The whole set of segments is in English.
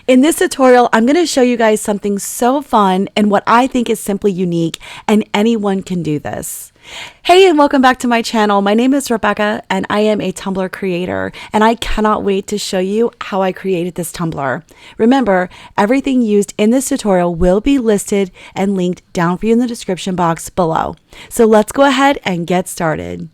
In this tutorial, I'm going to show you guys something so fun and what I think is simply unique, and anyone can do this. Hey, and welcome back to my channel. My name is Rebecca and I am a Tumbler creator, and I cannot wait to show you how I created this tumbler. Remember, everything used in this tutorial will be listed and linked down for you in the description box below. So let's go ahead and get started.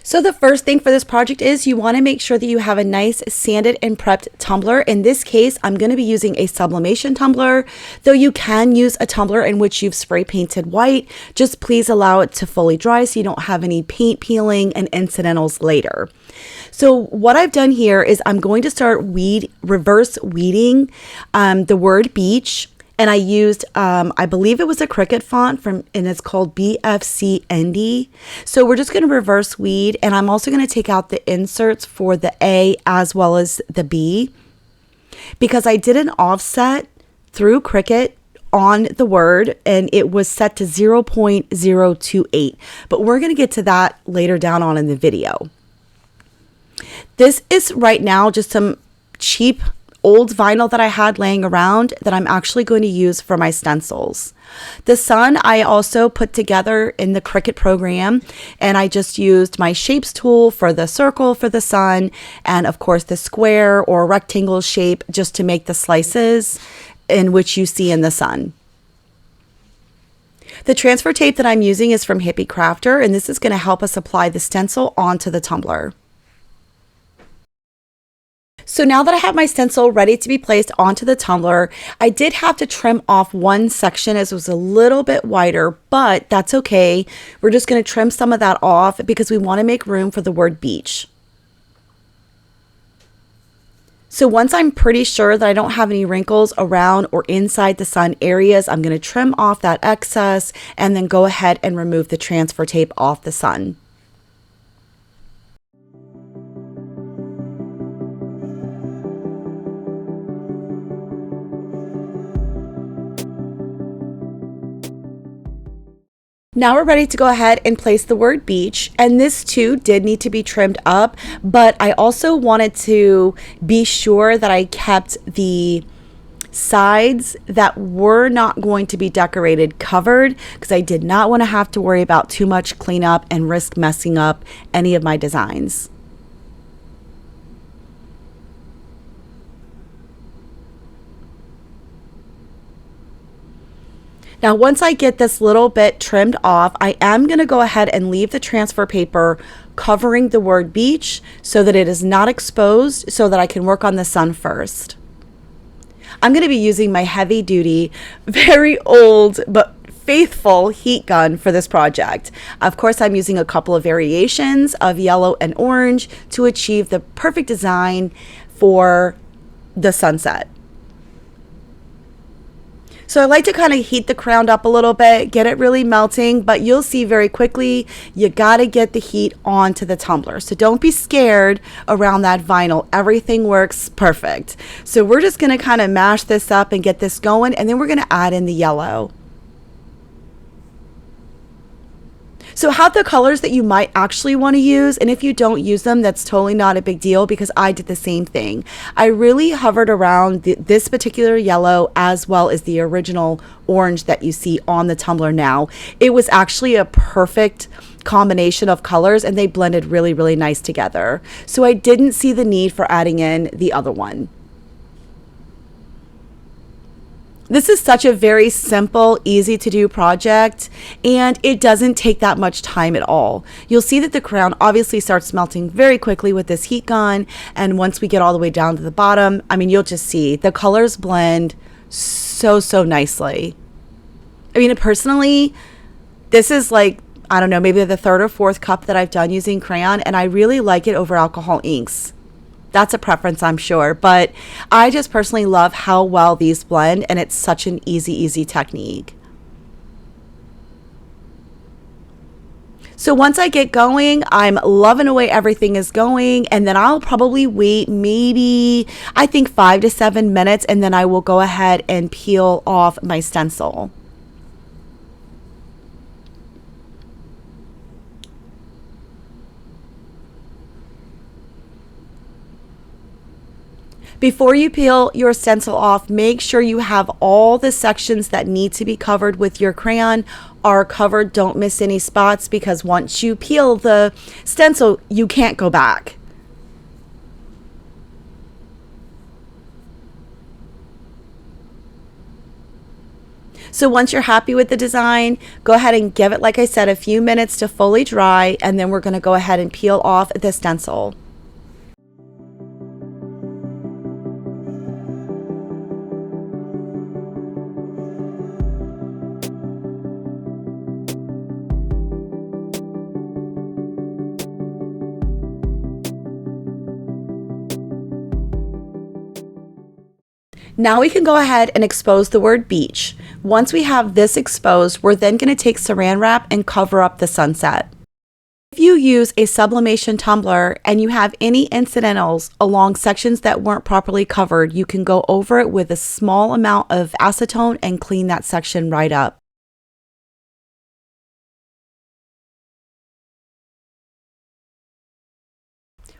So the first thing for this project is you want to make sure that you have a nice sanded and prepped tumbler. In this case, I'm going to be using a sublimation tumbler, though you can use a tumbler in which you've spray painted white. Just please allow it to fully dry so you don't have any paint peeling and incidentals later. So what I've done here is I'm going to start reverse weeding the word beach. And I used, I believe it was a Cricut font and it's called BFCND. So we're just going to reverse weed, and I'm also going to take out the inserts for the A as well as the B, because I did an offset through Cricut on the word and it was set to 0.028, but we're going to get to that later down on in the video. This is right now just some cheap old vinyl that I had laying around that I'm actually going to use for my stencils. The sun I also put together in the Cricut program, and I just used my shapes tool for the circle for the sun, and of course the square or rectangle shape just to make the slices in which you see in the sun. The transfer tape that I'm using is from Hippie Crafter, and this is going to help us apply the stencil onto the tumbler. So now that I have my stencil ready to be placed onto the tumbler, I did have to trim off one section as it was a little bit wider, but that's okay. We're just going to trim some of that off because we want to make room for the word beach. So once I'm pretty sure that I don't have any wrinkles around or inside the sun areas, I'm going to trim off that excess and then go ahead and remove the transfer tape off the sun. Now we're ready to go ahead and place the word beach, and this too did need to be trimmed up, but I also wanted to be sure that I kept the sides that were not going to be decorated covered, because I did not want to have to worry about too much cleanup and risk messing up any of my designs. Now, once I get this little bit trimmed off, I am going to go ahead and leave the transfer paper covering the word beach so that it is not exposed, so that I can work on the sun first. I'm going to be using my heavy duty, very old, but faithful heat gun for this project. Of course, I'm using a couple of variations of yellow and orange to achieve the perfect design for the sunset. So I like to kind of heat the crayon up a little bit, get it really melting, but you'll see very quickly you got to get the heat onto the tumbler. So don't be scared around that vinyl. Everything works perfect. So we're just going to kind of mash this up and get this going, and then we're going to add in the yellow. So have the colors that you might actually want to use, and if you don't use them, that's totally not a big deal, because I did the same thing. I really hovered around this particular yellow as well as the original orange that you see on the tumbler now. It was actually a perfect combination of colors, and they blended really, really nice together. So I didn't see the need for adding in the other one. This is such a very simple, easy to do project, and it doesn't take that much time at all. You'll see that the crayon obviously starts melting very quickly with this heat gun, and once we get all the way down to the bottom, I mean, you'll just see the colors blend so nicely. I mean, personally, this is like, I don't know, maybe the third or fourth cup that I've done using crayon, and I really like it over alcohol inks. That's a preference, I'm sure, but I just personally love how well these blend, and it's such an easy technique. So once I get going, I'm loving the way everything is going, and then I'll probably wait maybe, I think 5 to 7 minutes, and then I will go ahead and peel off my stencil. Before you peel your stencil off, make sure you have all the sections that need to be covered with your crayon are covered. Don't miss any spots, because once you peel the stencil, you can't go back. So once you're happy with the design, go ahead and give it, like I said, a few minutes to fully dry, and then we're going to go ahead and peel off the stencil. Now we can go ahead and expose the word beach. Once we have this exposed, we're then going to take saran wrap and cover up the sunset. If you use a sublimation tumbler and you have any incidentals along sections that weren't properly covered, you can go over it with a small amount of acetone and clean that section right up.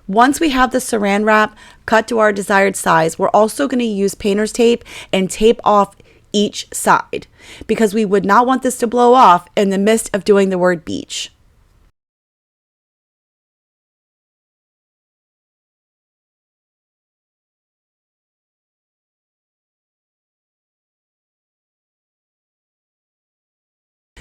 Once we have the saran wrap cut to our desired size, we're also going to use painter's tape and tape off each side, because we would not want this to blow off in the midst of doing the word beach.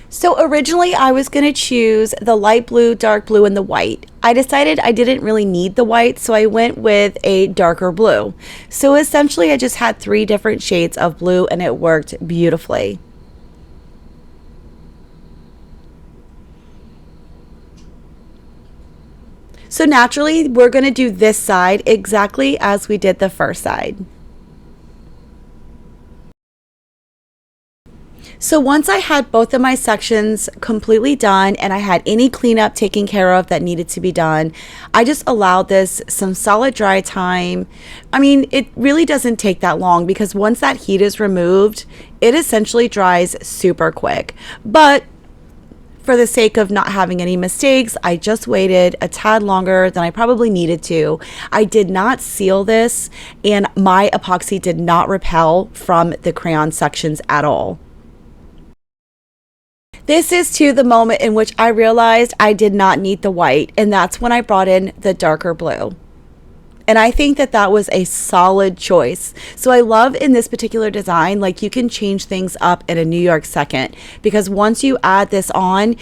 So originally I was going to choose the light blue, dark blue, and the white. I decided I didn't really need the white, so I went with a darker blue. So essentially I just had 3 different shades of blue, and it worked beautifully. So naturally we're going to do this side exactly as we did the first side. So once I had both of my sections completely done and I had any cleanup taken care of that needed to be done, I just allowed this some solid dry time. I mean, it really doesn't take that long, because once that heat is removed, it essentially dries super quick. But for the sake of not having any mistakes, I just waited a tad longer than I probably needed to. I did not seal this, and my epoxy did not repel from the crayon sections at all. This is to the moment in which I realized I did not need the white, and that's when I brought in the darker blue. And I think that that was a solid choice. So I love in this particular design, like, you can change things up in a New York second, because once you add this on,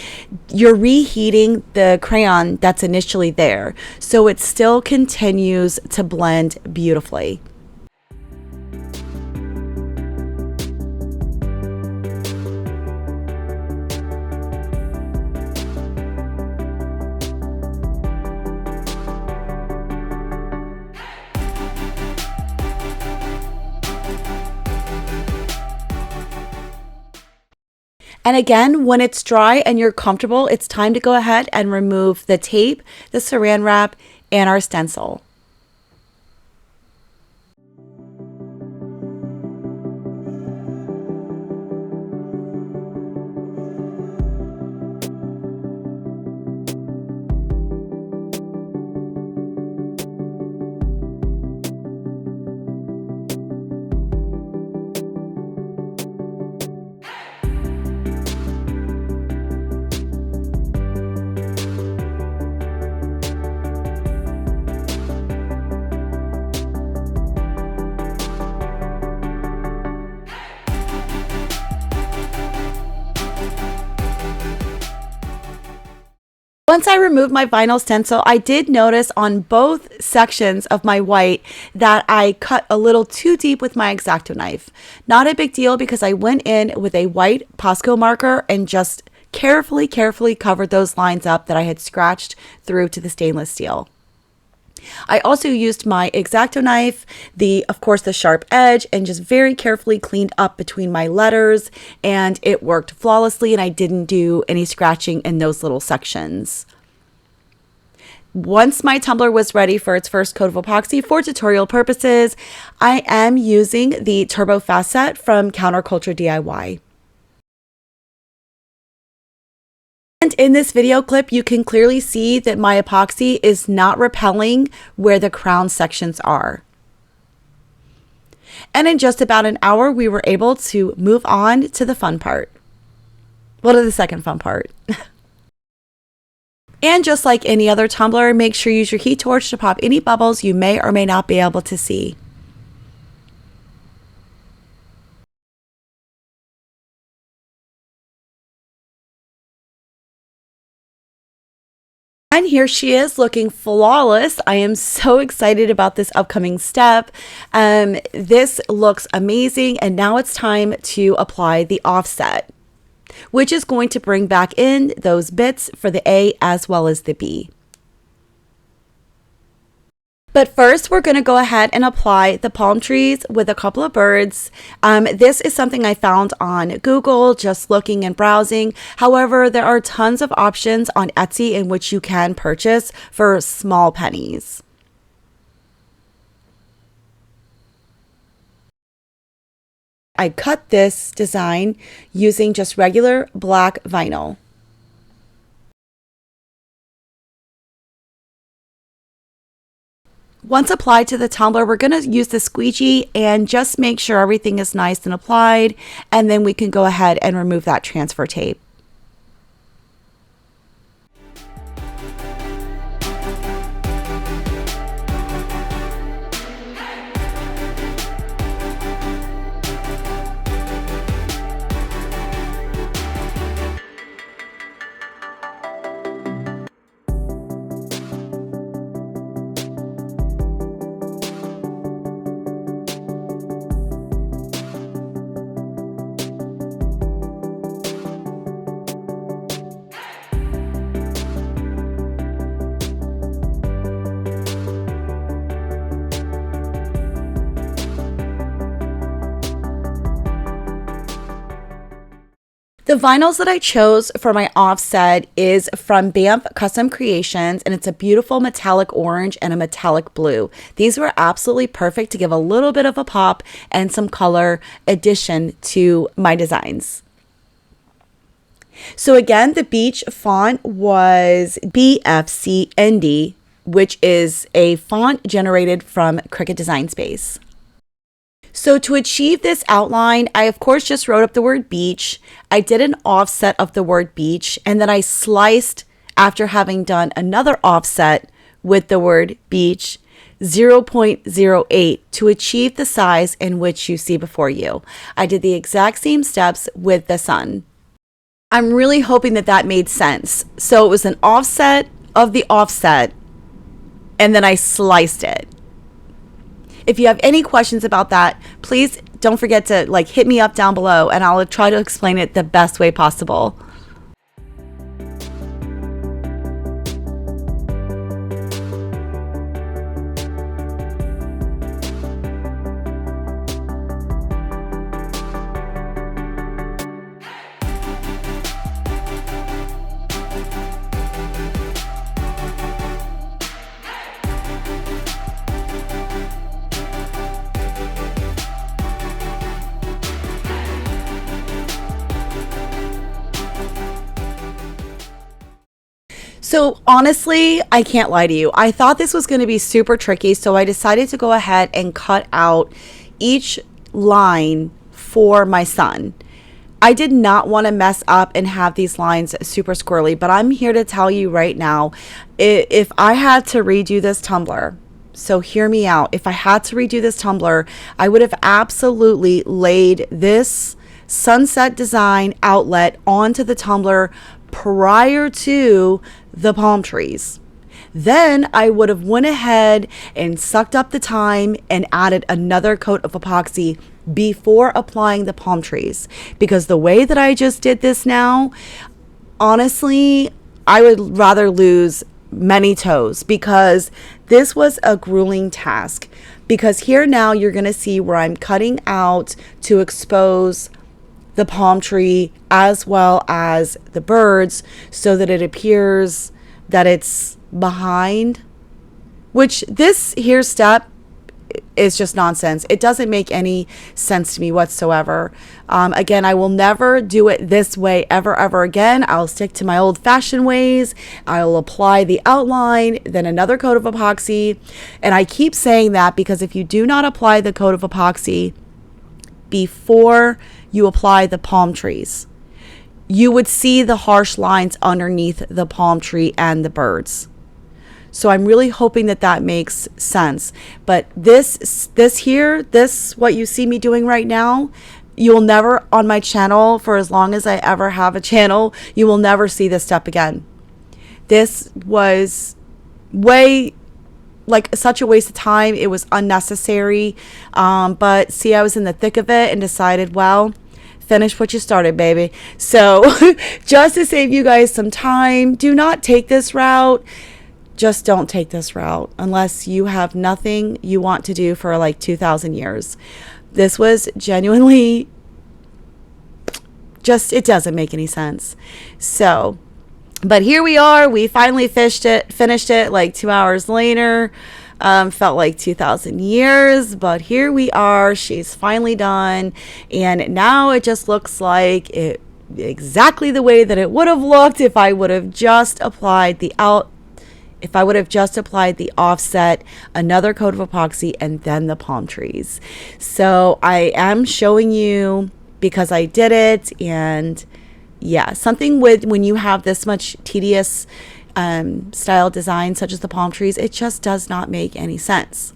you're reheating the crayon that's initially there. So it still continues to blend beautifully. And again, when it's dry and you're comfortable, it's time to go ahead and remove the tape, the saran wrap, and our stencil. Once I removed my vinyl stencil, I did notice on both sections of my white that I cut a little too deep with my X-Acto knife. Not a big deal, because I went in with a white Posco marker and just carefully covered those lines up that I had scratched through to the stainless steel. I also used my X-Acto knife, of course the sharp edge, and just very carefully cleaned up between my letters, and it worked flawlessly, and I didn't do any scratching in those little sections. Once my tumbler was ready for its first coat of epoxy, for tutorial purposes, I am using the Turbo Fast Set from Counterculture DIY. And in this video clip, you can clearly see that my epoxy is not repelling where the crown sections are. And in just about an hour, we were able to move on to the fun part. Well, to the second fun part. And just like any other tumbler, make sure you use your heat torch to pop any bubbles you may or may not be able to see. And here she is looking flawless. I am so excited about this upcoming step. This looks amazing. And now it's time to apply the offset, which is going to bring back in those bits for the A as well as the B. But first, we're going to go ahead and apply the palm trees with a couple of birds. This is something I found on Google, just looking and browsing. However, there are tons of options on Etsy in which you can purchase for small pennies. I cut this design using just regular black vinyl. Once applied to the tumbler, we're going to use the squeegee and just make sure everything is nice and applied, and then we can go ahead and remove that transfer tape. The vinyls that I chose for my offset is from Banff Custom Creations, and it's a beautiful metallic orange and a metallic blue. These were absolutely perfect to give a little bit of a pop and some color addition to my designs. So again, the beach font was BFCND, which is a font generated from Cricut Design Space. So to achieve this outline, I of course just wrote up the word beach. I did an offset of the word beach, and then I sliced, after having done another offset with the word beach, 0.08 to achieve the size in which you see before you. I did the exact same steps with the sun. I'm really hoping that that made sense. So it was an offset of the offset, and then I sliced it. If you have any questions about that, please don't forget to hit me up down below, and I'll try to explain it the best way possible. So honestly, I can't lie to you. I thought this was going to be super tricky, so I decided to go ahead and cut out each line for my sun. I did not want to mess up and have these lines super squirrely, but I'm here to tell you right now, if I had to redo this tumbler, so hear me out, if I had to redo this tumbler, I would have absolutely laid this sunset design outlet onto the tumbler prior to the palm trees. Then I would have went ahead and sucked up the time and added another coat of epoxy before applying the palm trees, because the way that I just did this now, honestly, I would rather lose many toes, because this was a grueling task. Because here now you're going to see where I'm cutting out to expose the palm tree as well as the birds, so that it appears that it's behind, which this here step is just nonsense. It doesn't make any sense to me whatsoever. Again, I will never do it this way ever again. I'll stick to my old-fashioned ways. I'll apply the outline, then another coat of epoxy. And I keep saying that because if you do not apply the coat of epoxy before you apply the palm trees. You would see the harsh lines underneath the palm tree and the birds. So I'm really hoping that that makes sense. But this here, what you see me doing right now, you will never, on my channel, for as long as I ever have a channel, you will never see this step again. This was way, like, such a waste of time. It was unnecessary. But see, I was in the thick of it and decided, well, finish what you started, baby. So just to save you guys some time, do not take this route. Just don't take this route unless you have nothing you want to do for like 2,000 years. This was genuinely just, it doesn't make any sense. So, but here we are. We finally finished it like 2 hours later. Felt like 2,000 years, but here we are. She's finally done. And now it just looks like it exactly the way that it would have looked if I would have just applied the offset, another coat of epoxy, and then the palm trees. So I am showing you because I did it. And yeah, something with when you have this much tedious style design such as the palm trees, it just does not make any sense.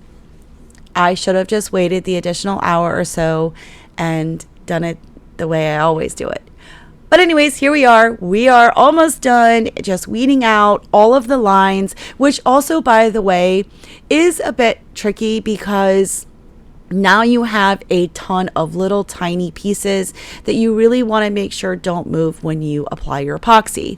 I should have just waited the additional hour or so and done it the way I always do it. But anyways, here we are. We are almost done, just weeding out all of the lines, which also, by the way, is a bit tricky because now you have a ton of little tiny pieces that you really want to make sure don't move when you apply your epoxy.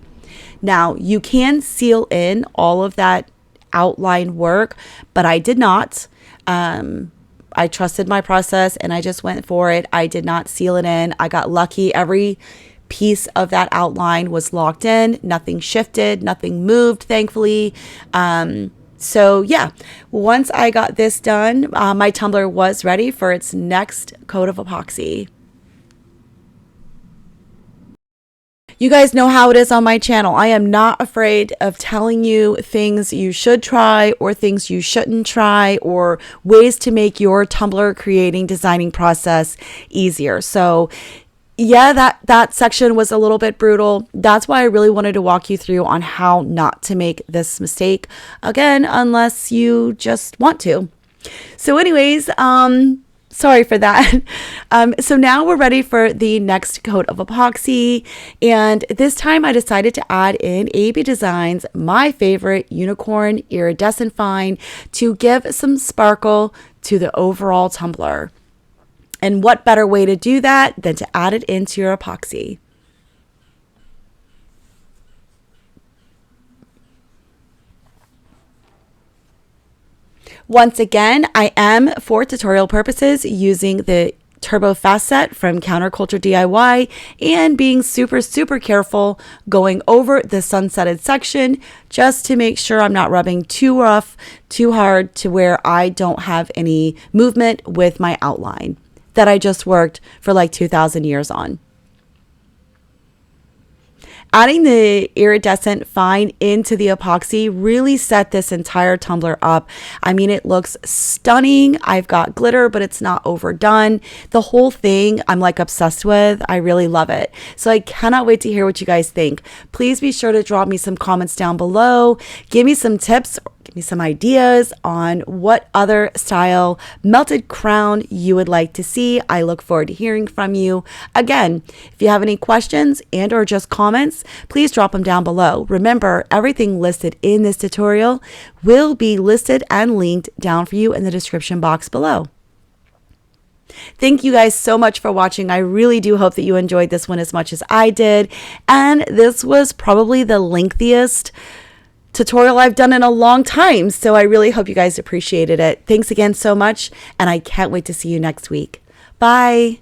Now, you can seal in all of that outline work, but I did not. I trusted my process and I just went for it. I did not seal it in. I got lucky. Every piece of that outline was locked in. Nothing shifted, nothing moved, thankfully. So yeah, once I got this done, my tumbler was ready for its next coat of epoxy. You guys know how it is on my channel. I am not afraid of telling you things you should try or things you shouldn't try or ways to make your tumbler creating, designing process easier. So yeah, that section was a little bit brutal. That's why I really wanted to walk you through on how not to make this mistake again, unless you just want to. So anyways, sorry for that. So now we're ready for the next coat of epoxy. And this time I decided to add in AB Designs, my favorite unicorn iridescent fine, to give some sparkle to the overall tumbler. And what better way to do that than to add it into your epoxy? Once again, I am, for tutorial purposes, using the Turbo Fast Set from Counterculture DIY and being super, super careful going over the sunsetted section just to make sure I'm not rubbing too rough, too hard to where I don't have any movement with my outline that I just worked for like 2,000 years on. Adding the iridescent fine into the epoxy really set this entire tumbler up. I mean, it looks stunning. I've got glitter, but it's not overdone. The whole thing I'm like obsessed with. I really love it. So I cannot wait to hear what you guys think. Please be sure to drop me some comments down below. Give me some tips, give me some ideas on what other style melted crown you would like to see. I look forward to hearing from you. Again, if you have any questions and or just comments, please drop them down below. Remember, everything listed in this tutorial will be listed and linked down for you in the description box below. Thank you guys so much for watching. I really do hope that you enjoyed this one as much as I did. And this was probably the lengthiest tutorial I've done in a long time. So I really hope you guys appreciated it. Thanks again so much. And I can't wait to see you next week. Bye.